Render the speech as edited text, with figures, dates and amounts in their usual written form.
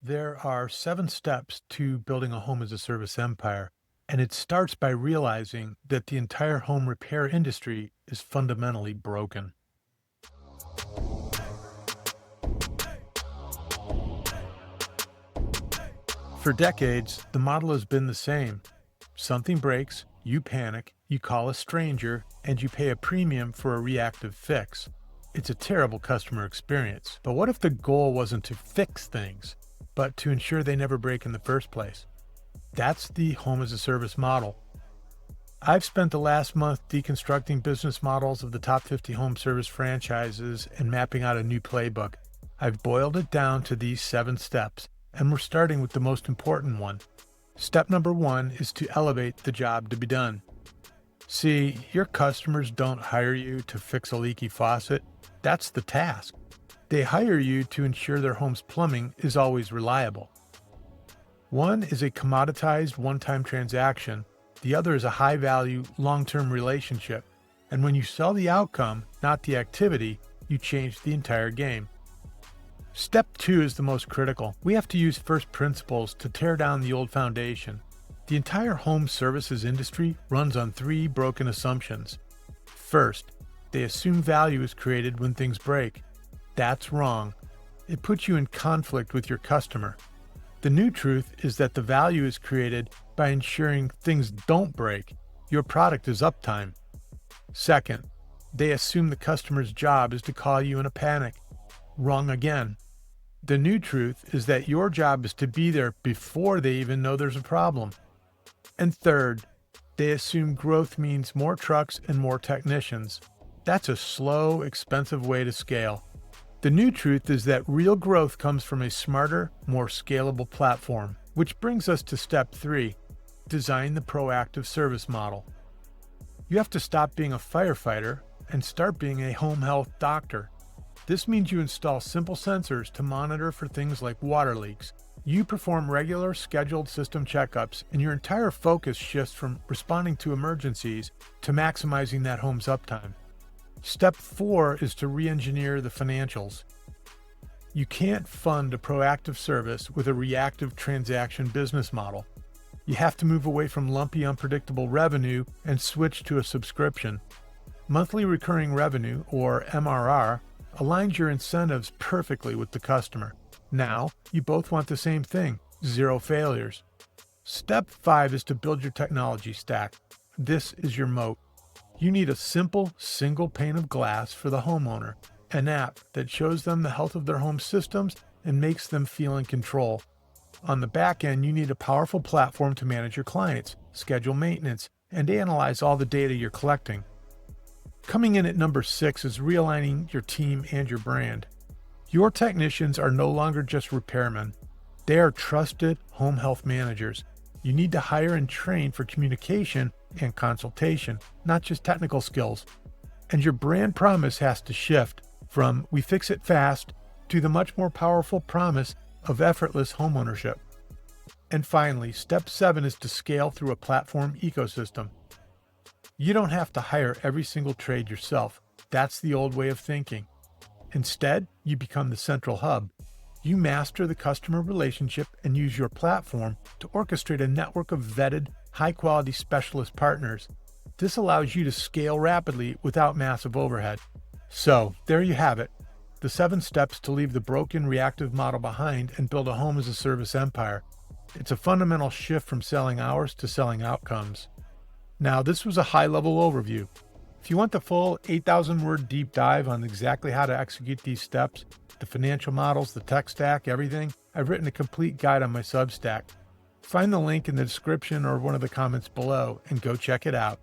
There are 7 steps to building a home as a service empire, and it starts by realizing that the entire home repair industry is fundamentally broken. For decades, the model has been the same. Something breaks, you panic, you call a stranger, and you pay a premium for a reactive fix. It's a terrible customer experience. But what if the goal wasn't to fix things, but to ensure they never break in the first place? That's the home as a service model. I've spent the last month deconstructing business models of the top 50 home service franchises and mapping out a new playbook. I've boiled it down to these 7 steps, and we're starting with the most important one. Step number 1 is to elevate the job to be done. See, your customers don't hire you to fix a leaky faucet. That's the task. They hire you to ensure their home's plumbing is always reliable. One is a commoditized one-time transaction. The other is a high-value, long-term relationship. And when you sell the outcome, not the activity, you change the entire game. Step 2 is the most critical. We have to use first principles to tear down the old foundation. The entire home services industry runs on 3 broken assumptions. First, they assume value is created when things break. That's wrong. It puts you in conflict with your customer. The new truth is that the value is created by ensuring things don't break. Your product is uptime. Second, they assume the customer's job is to call you in a panic. Wrong again. The new truth is that your job is to be there before they even know there's a problem. And third, they assume growth means more trucks and more technicians. That's a slow, expensive way to scale. The new truth is that real growth comes from a smarter, more scalable platform, which brings us to step 3, design the proactive service model. You have to stop being a firefighter and start being a home health doctor. This means you install simple sensors to monitor for things like water leaks. You perform regular scheduled system checkups, and your entire focus shifts from responding to emergencies to maximizing that home's uptime. Step 4 is to re-engineer the financials. You can't fund a proactive service with a reactive transaction business model. You have to move away from lumpy, unpredictable revenue and switch to a subscription. Monthly recurring revenue, or MRR, aligns your incentives perfectly with the customer. Now, you both want the same thing, 0 failures. Step 5 is to build your technology stack. This is your moat. You need a simple, single pane of glass for the homeowner, an app that shows them the health of their home systems and makes them feel in control. On the back end, you need a powerful platform to manage your clients, schedule maintenance, and analyze all the data you're collecting. Coming in at number 6 is realigning your team and your brand. Your technicians are no longer just repairmen. They are trusted home health managers. You need to hire and train for communication and consultation, not just technical skills. And your brand promise has to shift from "we fix it fast" to the much more powerful promise of effortless homeownership. And finally, step 7 is to scale through a platform ecosystem. You don't have to hire every single trade yourself. That's the old way of thinking. Instead, you become the central hub. You master the customer relationship and use your platform to orchestrate a network of vetted, high-quality specialist partners. This allows you to scale rapidly without massive overhead. So, there you have it. The 7 steps to leave the broken reactive model behind and build a home as a service empire. It's a fundamental shift from selling hours to selling outcomes. Now, this was a high-level overview. If you want the full 8,000-word deep dive on exactly how to execute these steps, the financial models, the tech stack, everything, I've written a complete guide on my Substack. Find the link in the description or one of the comments below and go check it out.